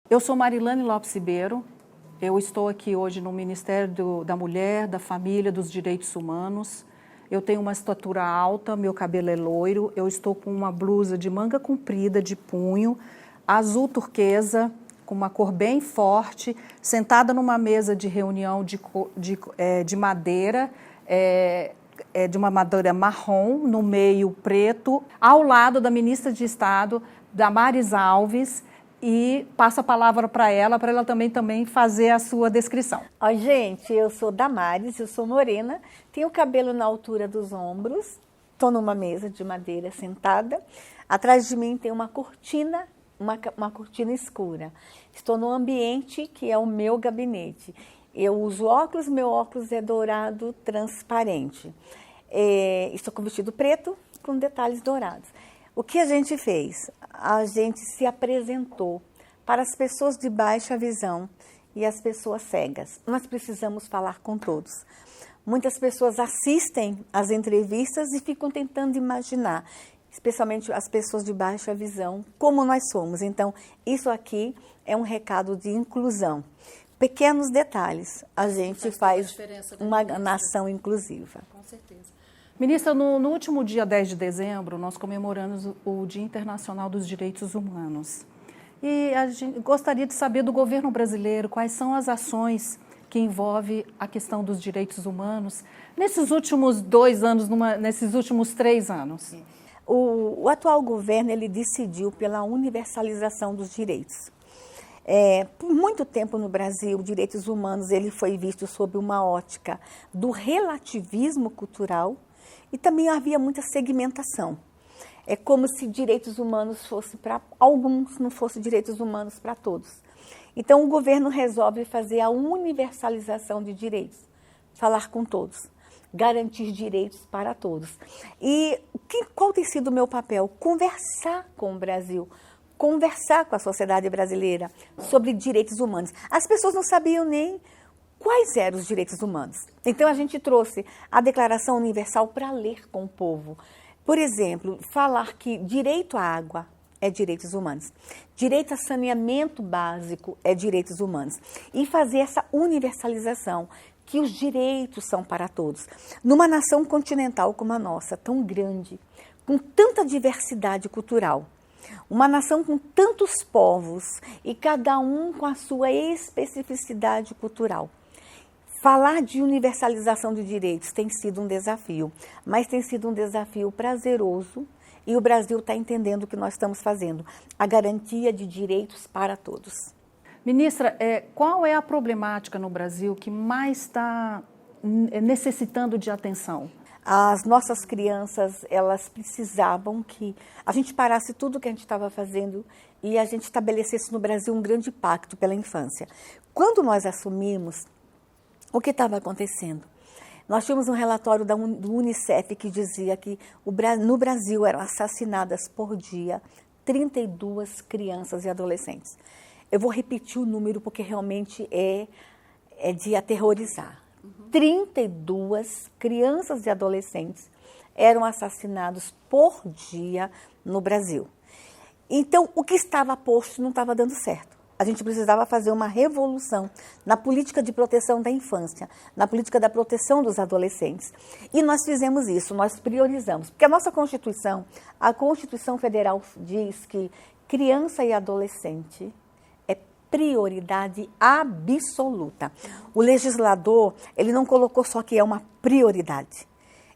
Eu sou Marilane Lopes Ribeiro, eu estou aqui hoje no Ministério da Mulher, da Família, dos Direitos Humanos. Eu tenho uma estatura alta, meu cabelo é loiro, eu estou com uma blusa de manga comprida, de punho, azul turquesa, com uma cor bem forte, sentada numa mesa de reunião de madeira, de uma madeira marrom, no meio preto, ao lado da ministra de Estado, Damares Alves, e passo a palavra para ela também fazer a sua descrição. Oi, gente, eu sou Damares, eu sou morena, tenho o cabelo na altura dos ombros, estou numa mesa de madeira sentada, atrás de mim tem uma cortina, uma cortina escura. Estou no ambiente que é o meu gabinete. Eu uso óculos, meu óculos é dourado transparente. Estou com vestido preto com detalhes dourados. O que a gente fez? A gente se apresentou para as pessoas de baixa visão e as pessoas cegas. Nós precisamos falar com todos. Muitas pessoas assistem às entrevistas e ficam tentando imaginar, especialmente as pessoas de baixa visão, como nós somos. Então, isso aqui é um recado de inclusão. Pequenos detalhes, a gente faz uma nação inclusiva. Com certeza. Ministra, no último dia 10 de dezembro, nós comemoramos o Dia Internacional dos Direitos Humanos. E a gente gostaria de saber do governo brasileiro quais são as ações que envolvem a questão dos direitos humanos nesses últimos 2 anos, nesses últimos 3 anos. O atual governo ele decidiu pela universalização dos direitos. Por muito tempo no Brasil, direitos humanos ele foi visto sob uma ótica do relativismo cultural e também havia muita segmentação. É como se direitos humanos fosse para alguns, não fosse direitos humanos para todos. Então o governo resolve fazer a universalização de direitos, falar com todos, garantir direitos para todos. E qual tem sido o meu papel? Conversar com o Brasil, conversar com a sociedade brasileira sobre direitos humanos. As pessoas não sabiam nem quais eram os direitos humanos. Então, a gente trouxe a Declaração Universal para ler com o povo. Por exemplo, falar que direito à água é direitos humanos, direito a saneamento básico é direitos humanos. E fazer essa universalização, que os direitos são para todos. Numa nação continental como a nossa, tão grande, com tanta diversidade cultural, uma nação com tantos povos e cada um com a sua especificidade cultural. Falar de universalização de direitos tem sido um desafio, mas tem sido um desafio prazeroso e o Brasil está entendendo o que nós estamos fazendo, a garantia de direitos para todos. Ministra, qual é a problemática no Brasil que mais está necessitando de atenção? As nossas crianças, elas precisavam que a gente parasse tudo o que a gente estava fazendo e a gente estabelecesse no Brasil um grande pacto pela infância. Quando nós assumimos, o que estava acontecendo? Nós tínhamos um relatório do Unicef que dizia que no Brasil eram assassinadas por dia 32 crianças e adolescentes. Eu vou repetir o número porque realmente é de aterrorizar. 32 crianças e adolescentes eram assassinados por dia no Brasil. Então, o que estava posto não estava dando certo. A gente precisava fazer uma revolução na política de proteção da infância, na política da proteção dos adolescentes. E nós fizemos isso, nós priorizamos. Porque a nossa Constituição, a Constituição Federal diz que criança e adolescente é prioridade absoluta. O legislador, ele não colocou só que é uma prioridade.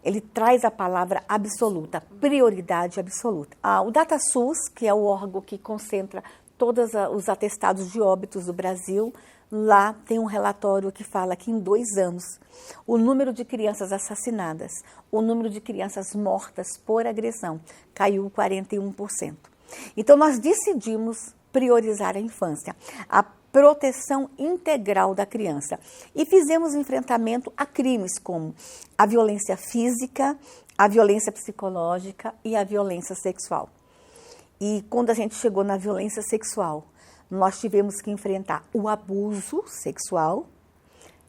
Ele traz a palavra absoluta, prioridade absoluta. O DataSUS, que é o órgão que concentra todos os atestados de óbitos do Brasil, lá tem um relatório que fala que em 2 anos, o número de crianças assassinadas, o número de crianças mortas por agressão caiu 41%. Então, nós decidimos priorizar a infância, a proteção integral da criança. E fizemos enfrentamento a crimes como a violência física, a violência psicológica e a violência sexual. E quando a gente chegou na violência sexual, nós tivemos que enfrentar o abuso sexual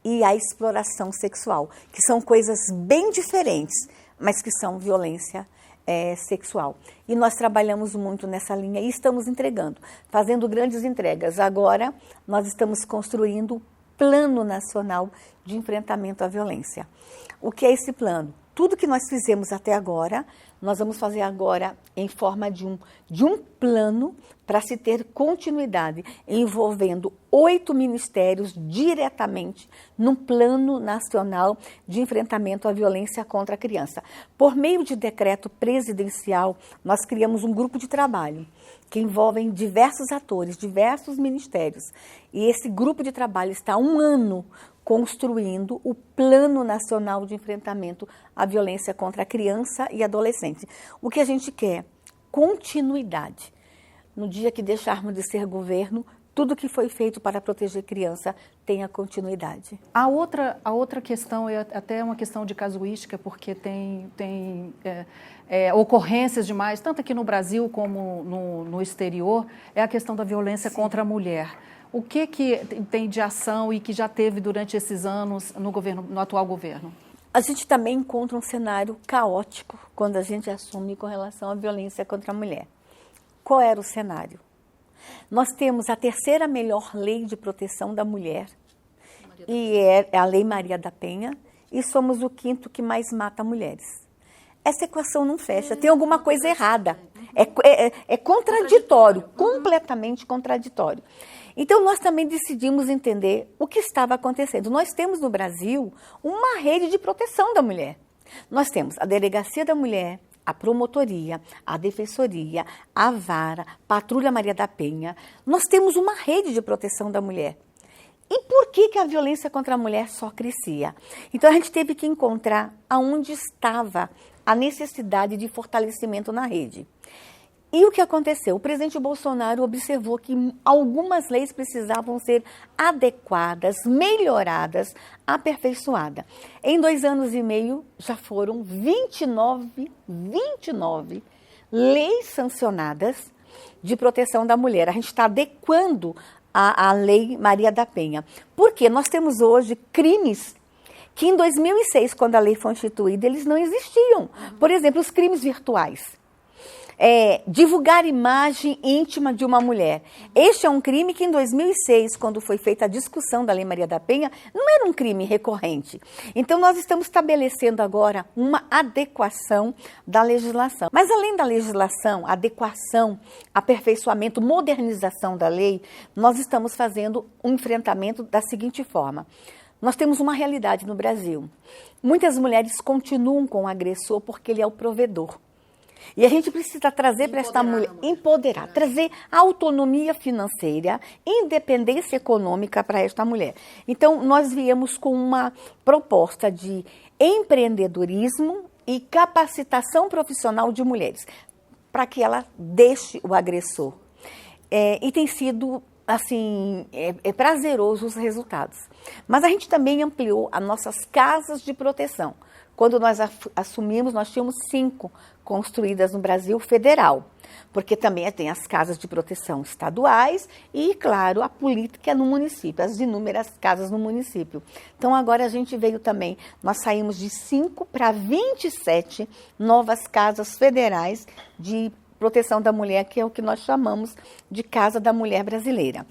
e a exploração sexual, que são coisas bem diferentes, mas que são violência sexual. E nós trabalhamos muito nessa linha e estamos entregando, fazendo grandes entregas. Agora, nós estamos construindo o Plano Nacional de Enfrentamento à Violência. O que é esse plano? Tudo que nós fizemos até agora, nós vamos fazer agora em forma de um plano para se ter continuidade, envolvendo 8 ministérios diretamente no Plano Nacional de Enfrentamento à Violência contra a Criança. Por meio de decreto presidencial, nós criamos um grupo de trabalho que envolve diversos atores, diversos ministérios. E esse grupo de trabalho está há 1 ano construindo o Plano Nacional de Enfrentamento à Violência contra a Criança e Adolescente. O que a gente quer? Continuidade. No dia que deixarmos de ser governo, tudo que foi feito para proteger criança tenha continuidade. A outra questão é até uma questão de casuística, porque tem ocorrências demais, tanto aqui no Brasil como no exterior, é a questão da violência contra a mulher. O que tem de ação e que já teve durante esses anos no atual governo? A gente também encontra um cenário caótico quando a gente assume com relação à violência contra a mulher. Qual era o cenário? Nós temos a 3ª melhor lei de proteção da mulher, e é a Lei Maria da Penha, e somos o 5º que mais mata mulheres. Essa equação não fecha, tem alguma coisa errada. É contraditório, completamente contraditório. Então, nós também decidimos entender o que estava acontecendo. Nós temos no Brasil uma rede de proteção da mulher. Nós temos a Delegacia da Mulher, a Promotoria, a Defensoria, a Vara, Patrulha Maria da Penha. Nós temos uma rede de proteção da mulher. E por que a violência contra a mulher só crescia? Então, a gente teve que encontrar aonde estava a necessidade de fortalecimento na rede. E o que aconteceu? O presidente Bolsonaro observou que algumas leis precisavam ser adequadas, melhoradas, aperfeiçoadas. Em 2 anos e meio, já foram 29 leis sancionadas de proteção da mulher. A gente está adequando a Lei Maria da Penha. Porque nós temos hoje crimes que em 2006, quando a lei foi instituída, eles não existiam. Por exemplo, os crimes virtuais. Divulgar imagem íntima de uma mulher. Este é um crime que em 2006, quando foi feita a discussão da Lei Maria da Penha, não era um crime recorrente. Então, nós estamos estabelecendo agora uma adequação da legislação. Mas, além da legislação, adequação, aperfeiçoamento, modernização da lei, nós estamos fazendo um enfrentamento da seguinte forma. Nós temos uma realidade no Brasil. Muitas mulheres continuam com o agressor porque ele é o provedor. E a gente precisa trazer para esta mulher, empoderar, trazer autonomia financeira, independência econômica para esta mulher. Então, nós viemos com uma proposta de empreendedorismo e capacitação profissional de mulheres, para que ela deixe o agressor. E tem sido, assim, prazeroso os resultados. Mas a gente também ampliou as nossas casas de proteção. Quando nós assumimos, nós tínhamos 5 construídas no Brasil federal, porque também tem as casas de proteção estaduais e, claro, a política no município, as inúmeras casas no município. Então, agora a gente veio também, nós saímos de 5 para 27 novas casas federais de proteção da mulher, que é o que nós chamamos de Casa da Mulher Brasileira.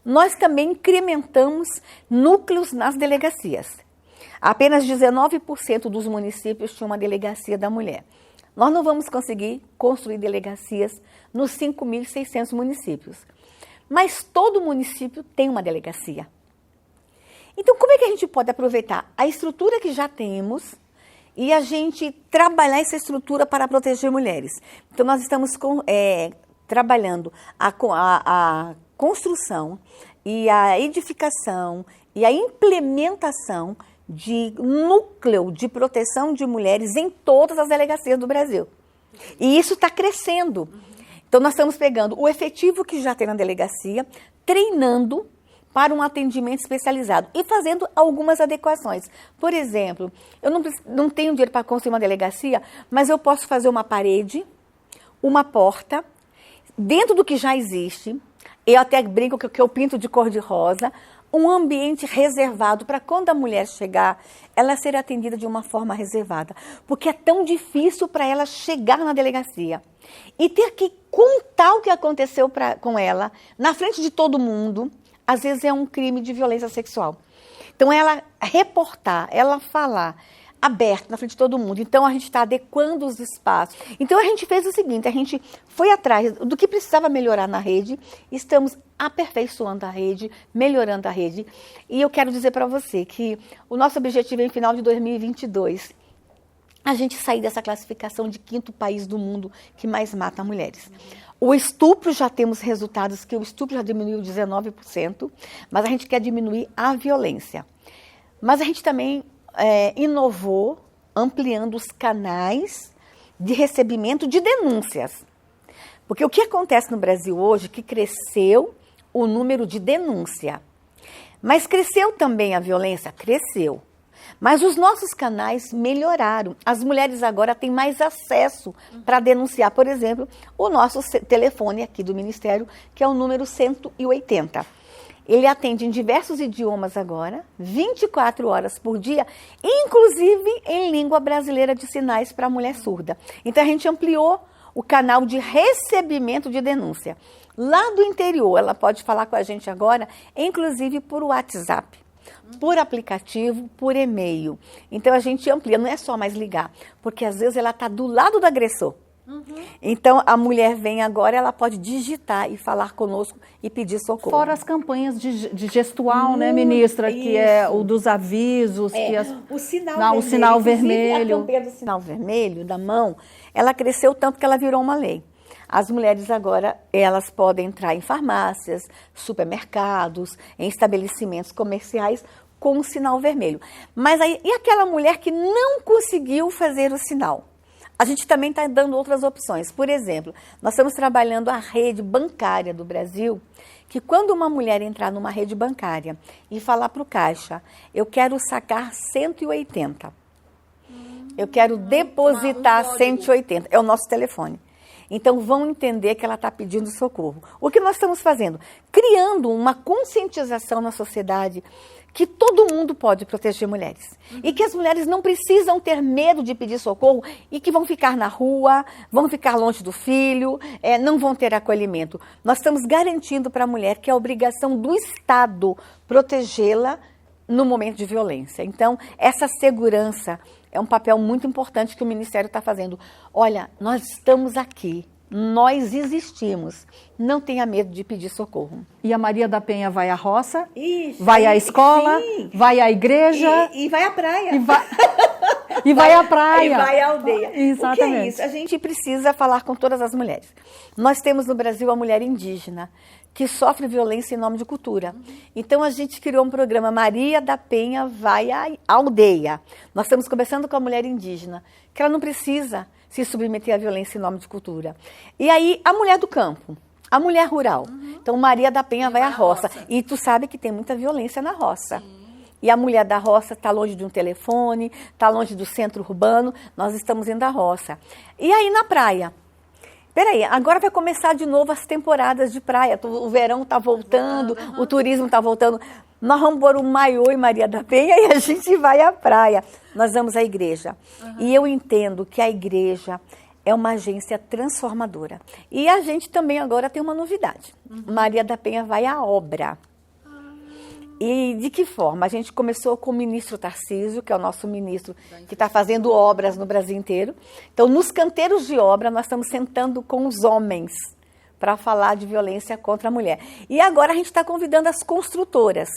Nós também incrementamos núcleos nas delegacias. Apenas 19% dos municípios tinham uma delegacia da mulher. Nós não vamos conseguir construir delegacias nos 5.600 municípios. Mas todo município tem uma delegacia. Então, como é que a gente pode aproveitar a estrutura que já temos e a gente trabalhar essa estrutura para proteger mulheres? Então, nós estamos trabalhando a construção e a edificação e a implementação de núcleo de proteção de mulheres em todas as delegacias do Brasil. E isso está crescendo. Então, nós estamos pegando o efetivo que já tem na delegacia, treinando para um atendimento especializado e fazendo algumas adequações. Por exemplo, eu não tenho dinheiro para construir uma delegacia, mas eu posso fazer uma parede, uma porta, dentro do que já existe. Eu até brinco que eu pinto de cor-de-rosa, um ambiente reservado para quando a mulher chegar, ela ser atendida de uma forma reservada. Porque é tão difícil para ela chegar na delegacia e ter que contar o que aconteceu com ela na frente de todo mundo. Às vezes é um crime de violência sexual. Então, ela reportar, ela falar aberto na frente de todo mundo. Então, a gente está adequando os espaços. Então, a gente fez o seguinte, a gente foi atrás do que precisava melhorar na rede, estamos aperfeiçoando a rede, melhorando a rede. E eu quero dizer para você que o nosso objetivo é, em final de 2022, a gente sair dessa classificação de 5º país do mundo que mais mata mulheres. O estupro, já temos resultados que o estupro já diminuiu 19%, mas a gente quer diminuir a violência. Mas a gente também inovou, ampliando os canais de recebimento de denúncias. Porque o que acontece no Brasil hoje é que cresceu o número de denúncia. Mas cresceu também a violência? Cresceu. Mas os nossos canais melhoraram. As mulheres agora têm mais acesso para denunciar. Por exemplo, o nosso telefone aqui do Ministério, que é o número 180. Ele atende em diversos idiomas agora, 24 horas por dia, inclusive em língua brasileira de sinais para a mulher surda. Então, a gente ampliou o canal de recebimento de denúncia. Lá do interior, ela pode falar com a gente agora, inclusive por WhatsApp, por aplicativo, por e-mail. Então, a gente amplia, não é só mais ligar, porque às vezes ela está do lado do agressor. Então, a mulher vem agora, ela pode digitar e falar conosco e pedir socorro. Fora as campanhas de gestual, né, ministra? Isso. Que é o dos avisos. O sinal vermelho. O sinal vermelho. A campanha do sinal vermelho, da mão, ela cresceu tanto que ela virou uma lei. As mulheres agora, elas podem entrar em farmácias, supermercados, em estabelecimentos comerciais com o sinal vermelho. Mas aí, e aquela mulher que não conseguiu fazer o sinal? A gente também está dando outras opções. Por exemplo, nós estamos trabalhando a rede bancária do Brasil, que quando uma mulher entrar numa rede bancária e falar para o caixa, eu quero sacar 180, eu quero depositar 180, é o nosso telefone. Então, vão entender que ela está pedindo socorro. O que nós estamos fazendo? Criando uma conscientização na sociedade que todo mundo pode proteger mulheres. E que as mulheres não precisam ter medo de pedir socorro e que vão ficar na rua, vão ficar longe do filho, não vão ter acolhimento. Nós estamos garantindo para a mulher que é a obrigação do Estado protegê-la no momento de violência. Então, essa segurança é um papel muito importante que o Ministério está fazendo. Olha, nós estamos aqui. Nós existimos. Não tenha medo de pedir socorro. E a Maria da Penha vai à roça, vai à escola, sim, vai à igreja. E vai à praia. E vai à praia. E vai à aldeia. Exatamente. O que é isso? A gente precisa falar com todas as mulheres. Nós temos no Brasil a mulher indígena, que sofre violência em nome de cultura. Então, a gente criou um programa Maria da Penha vai à aldeia. Nós estamos conversando com a mulher indígena, que ela não precisa se submeter à violência em nome de cultura. E aí, a mulher do campo, a mulher rural. Então, Maria da Penha vai à roça. E tu sabe que tem muita violência na roça. E a mulher da roça está longe de um telefone, está longe do centro urbano, nós estamos indo à roça. E aí, na praia? Peraí, agora vai começar de novo as temporadas de praia. O verão está voltando, o turismo está voltando. Nós vamos pôr o maiô em Maria da Penha e a gente vai à praia. Nós vamos à igreja. E eu entendo que a igreja é uma agência transformadora. E a gente também agora tem uma novidade. Maria da Penha vai à obra. E de que forma? A gente começou com o ministro Tarcísio, que é o nosso ministro que está fazendo obras no Brasil inteiro. Então, nos canteiros de obra, nós estamos sentando com os homens para falar de violência contra a mulher. E agora a gente está convidando as construtoras.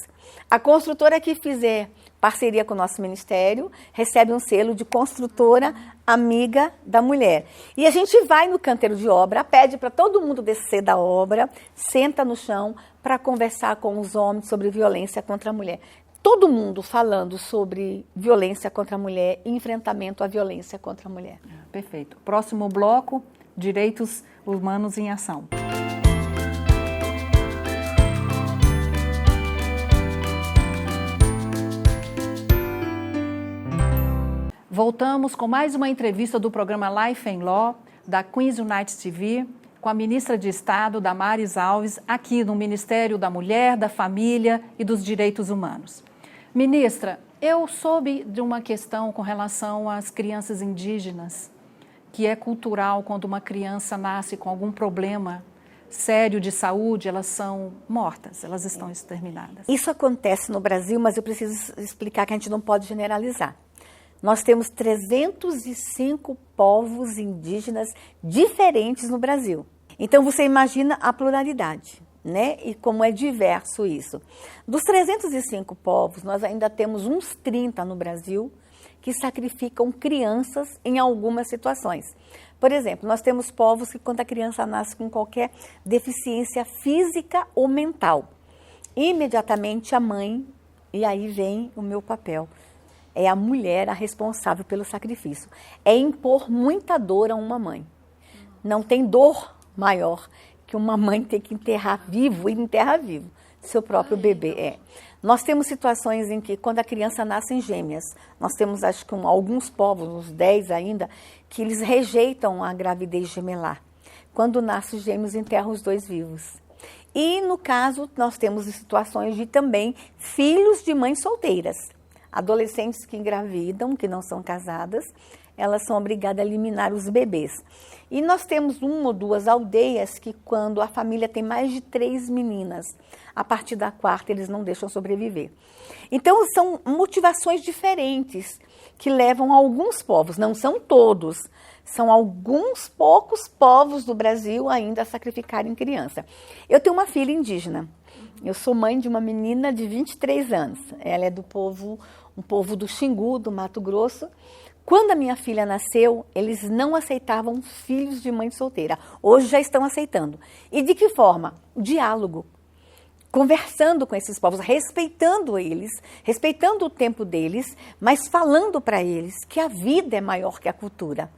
A construtora que fizer parceria com o nosso ministério recebe um selo de construtora amiga da mulher. E a gente vai no canteiro de obra, pede para todo mundo descer da obra, senta no chão para conversar com os homens sobre violência contra a mulher. Todo mundo falando sobre violência contra a mulher e enfrentamento à violência contra a mulher. Perfeito. Próximo bloco, direitos humanos em ação. Voltamos com mais uma entrevista do programa Life and Law, da Queens United TV, com a ministra de Estado, Damares Alves, aqui no Ministério da Mulher, da Família e dos Direitos Humanos. Ministra, eu soube de uma questão com relação às crianças indígenas, que é cultural. Quando uma criança nasce com algum problema sério de saúde, elas são mortas, elas estão exterminadas. Isso acontece no Brasil, mas eu preciso explicar que a gente não pode generalizar. Nós temos 305 povos indígenas diferentes no Brasil. Então, você imagina a pluralidade, né? E como é diverso isso. Dos 305 povos, nós ainda temos uns 30 no Brasil que sacrificam crianças em algumas situações. Por exemplo, nós temos povos que, quando a criança nasce com qualquer deficiência física ou mental, imediatamente a mãe, e aí vem o meu papel, é a mulher a responsável pelo sacrifício. É impor muita dor a uma mãe. Não tem dor maior que uma mãe ter que enterrar vivo, e enterra vivo seu próprio bebê. Nós temos situações em que, quando a criança nasce em gêmeas, nós temos, acho que alguns povos, uns 10 ainda, que eles rejeitam a gravidez gemelar. Quando nasce os gêmeos, enterram os dois vivos. E, no caso, nós temos situações de também filhos de mães solteiras. Adolescentes que engravidam, que não são casadas, elas são obrigadas a eliminar os bebês. E nós temos 1 ou 2 aldeias que, quando a família tem mais de 3 meninas, a partir da 4ª eles não deixam sobreviver. Então, são motivações diferentes que levam alguns povos, não são todos, são alguns poucos povos do Brasil ainda a sacrificarem criança. Eu tenho uma filha indígena. Eu sou mãe de uma menina de 23 anos. Ela é do povo, um povo do Xingu, do Mato Grosso. Quando a minha filha nasceu, eles não aceitavam filhos de mãe solteira. Hoje já estão aceitando. E de que forma? Diálogo. Conversando com esses povos, respeitando eles, respeitando o tempo deles, mas falando para eles que a vida é maior que a cultura.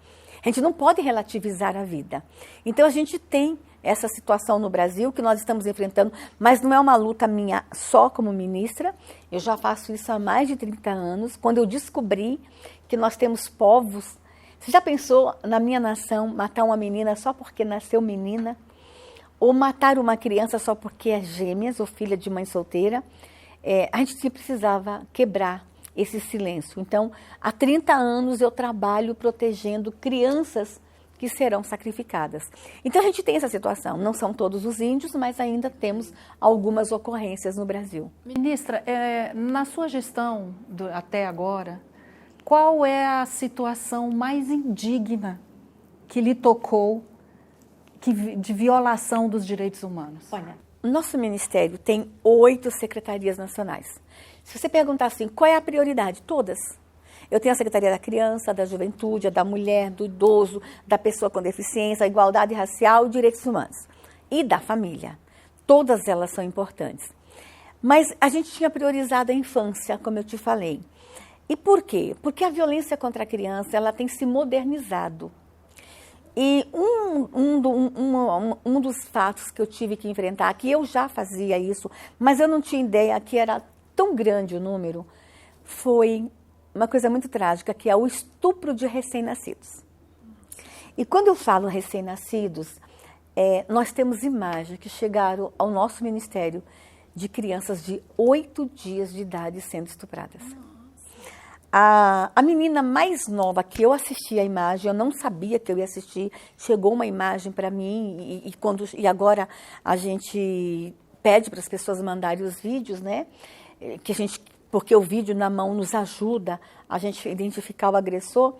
A gente não pode relativizar a vida. Então, a gente tem essa situação no Brasil que nós estamos enfrentando, mas não é uma luta minha só como ministra. Eu já faço isso há mais de 30 anos, quando eu descobri que nós temos povos. Você já pensou, na minha nação, matar uma menina só porque nasceu menina? Ou matar uma criança só porque é gêmeas ou filha de mãe solteira? A gente precisava quebrar esse silêncio. Então, há 30 anos eu trabalho protegendo crianças que serão sacrificadas. Então, a gente tem essa situação. Não são todos os índios, mas ainda temos algumas ocorrências no Brasil. Ministra, na sua gestão até agora, qual é a situação mais indigna que lhe tocou de violação dos direitos humanos? Olha, o nosso ministério tem 8 secretarias nacionais. Se você perguntar assim, qual é a prioridade? Todas. Eu tenho a Secretaria da Criança, da Juventude, da Mulher, do Idoso, da Pessoa com Deficiência, Igualdade Racial e Direitos Humanos. E da Família. Todas elas são importantes. Mas a gente tinha priorizado a infância, como eu te falei. E por quê? Porque a violência contra a criança ela tem se modernizado. E um dos fatos que eu tive que enfrentar, que eu já fazia isso, mas eu não tinha ideia que era tão grande o número, foi uma coisa muito trágica, que é o estupro de recém-nascidos. E quando eu falo recém-nascidos, nós temos imagens que chegaram ao nosso ministério de crianças de 8 dias de idade sendo estupradas. A menina mais nova que eu assisti a imagem, eu não sabia que eu ia assistir, chegou uma imagem para mim e agora a gente pede para as pessoas mandarem os vídeos, né? Porque o vídeo na mão nos ajuda a gente identificar o agressor.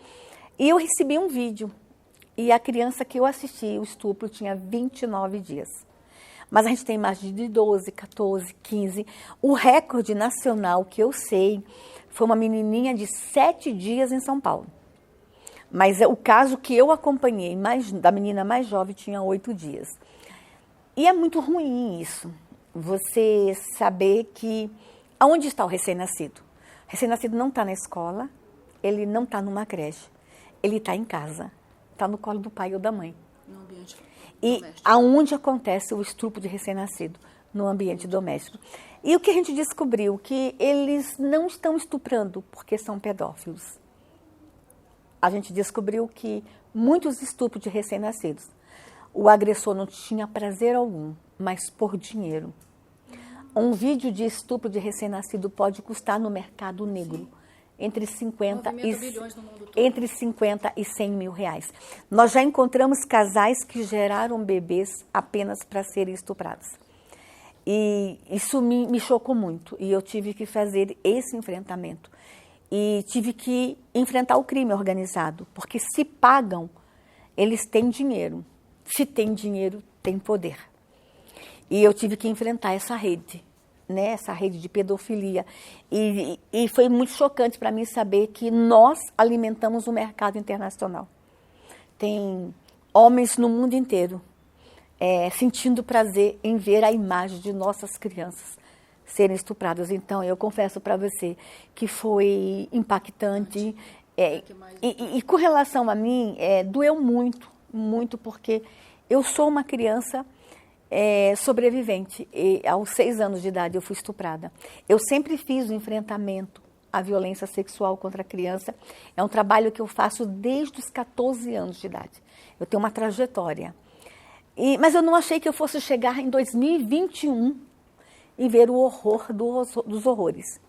E eu recebi um vídeo e a criança que eu assisti, o estupro, tinha 29 dias. Mas a gente tem imagem de 12, 14, 15. O recorde nacional que eu sei foi uma menininha de 7 dias em São Paulo. Mas o caso que eu acompanhei, da menina mais jovem, tinha 8 dias. E é muito ruim isso, você saber que... Aonde está o recém-nascido? O recém-nascido não está na escola, ele não está numa creche, ele está em casa, está no colo do pai ou da mãe. No ambiente e doméstico. Aonde acontece o estupro de recém-nascido? No ambiente doméstico. E o que a gente descobriu? Que eles não estão estuprando porque são pedófilos. A gente descobriu que muitos estupros de recém-nascidos o agressor não tinha prazer algum, mas por dinheiro. Um vídeo de estupro de recém-nascido pode custar no mercado negro entre 50 e 100 mil reais. Nós já encontramos casais que geraram bebês apenas para serem estuprados. E isso me chocou muito. E eu tive que fazer esse enfrentamento. E tive que enfrentar o crime organizado. Porque se pagam, eles têm dinheiro. Se tem dinheiro, tem poder. E eu tive que enfrentar essa rede, né? Essa rede de pedofilia. E foi muito chocante para mim saber que nós alimentamos o mercado internacional. Tem homens no mundo inteiro sentindo prazer em ver a imagem de nossas crianças serem estupradas. Então, eu confesso para você que foi impactante. E com relação a mim, doeu muito, muito, porque eu sou uma criança sobrevivente. E aos 6 anos de idade eu fui estuprada. Eu sempre fiz o enfrentamento à violência sexual contra a criança. É um trabalho que eu faço desde os 14 anos de idade. Eu tenho uma trajetória. Mas eu não achei que eu fosse chegar em 2021 e ver o horror dos horrores,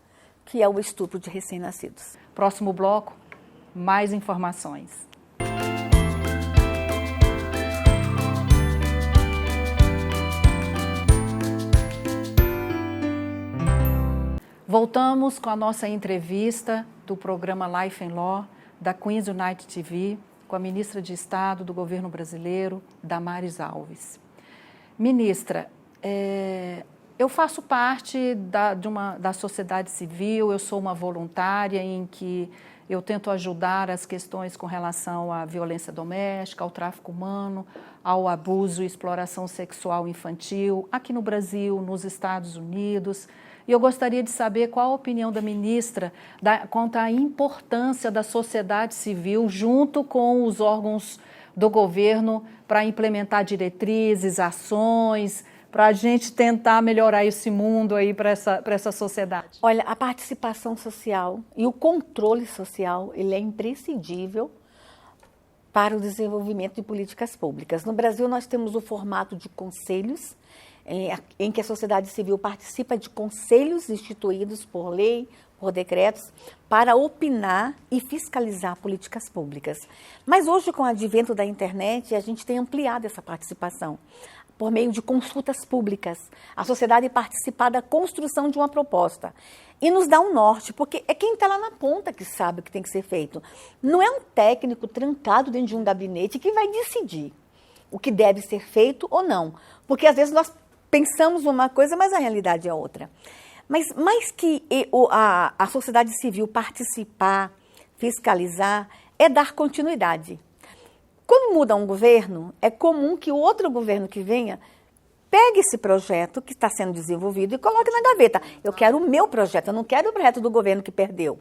que é o estupro de recém-nascidos. Próximo bloco, mais informações. Voltamos com a nossa entrevista do programa Life and Law, da Queens United TV, com a ministra de Estado do governo brasileiro, Damares Alves. Ministra, eu faço parte da sociedade civil, eu sou uma voluntária em que eu tento ajudar as questões com relação à violência doméstica, ao tráfico humano, ao abuso e exploração sexual infantil, aqui no Brasil, nos Estados Unidos. E eu gostaria de saber qual a opinião da ministra quanto à importância da sociedade civil junto com os órgãos do governo para implementar diretrizes, ações, para a gente tentar melhorar esse mundo aí para essa sociedade. Olha, a participação social e o controle social, ele é imprescindível para o desenvolvimento de políticas públicas. No Brasil, nós temos o formato de conselhos, em que a sociedade civil participa de conselhos instituídos por lei, por decretos, para opinar e fiscalizar políticas públicas. Mas hoje, com o advento da internet, a gente tem ampliado essa participação por meio de consultas públicas. A sociedade participa da construção de uma proposta e nos dá um norte, porque é quem está lá na ponta que sabe o que tem que ser feito. Não é um técnico trancado dentro de um gabinete que vai decidir o que deve ser feito ou não, porque às vezes nós pensamos uma coisa, mas a realidade é outra. Mas mais que a sociedade civil participar, fiscalizar, é dar continuidade. Quando muda um governo, é comum que o outro governo que venha pegue esse projeto que está sendo desenvolvido e coloque na gaveta. Eu quero o meu projeto, eu não quero o projeto do governo que perdeu.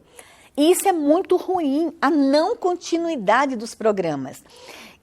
E isso é muito ruim, a não continuidade dos programas.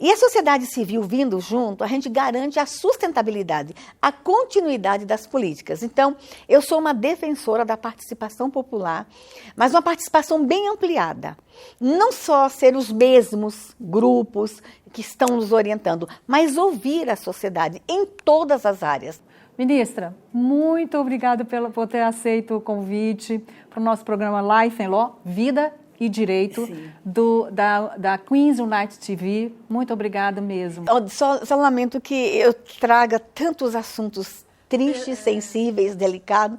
E a sociedade civil vindo junto, a gente garante a sustentabilidade, a continuidade das políticas. Então, eu sou uma defensora da participação popular, mas uma participação bem ampliada. Não só ser os mesmos grupos que estão nos orientando, mas ouvir a sociedade em todas as áreas. Ministra, muito obrigada por ter aceito o convite para o nosso programa Life and Law, Vida e Direito, da Queens United TV. Muito obrigada mesmo. Só lamento que eu traga tantos assuntos tristes, sensíveis, delicados,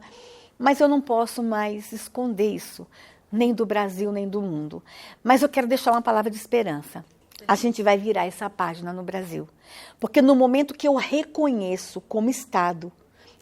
mas eu não posso mais esconder isso, nem do Brasil, nem do mundo. Mas eu quero deixar uma palavra de esperança. A gente vai virar essa página no Brasil. Porque no momento que eu reconheço como Estado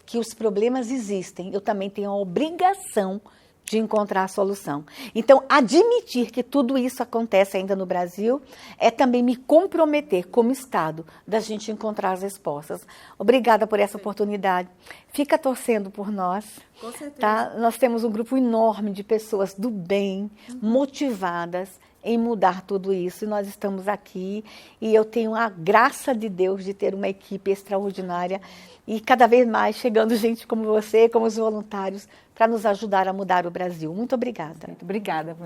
que os problemas existem, eu também tenho a obrigação de encontrar a solução. Então, admitir que tudo isso acontece ainda no Brasil é também me comprometer como Estado da gente encontrar as respostas. Obrigada por essa oportunidade. Fica torcendo por nós. Com certeza. Tá? Nós temos um grupo enorme de pessoas do bem, motivadas em mudar tudo isso. E nós estamos aqui e eu tenho a graça de Deus de ter uma equipe extraordinária e cada vez mais chegando gente como você, como os voluntários, para nos ajudar a mudar o Brasil. Muito obrigada. Muito obrigada.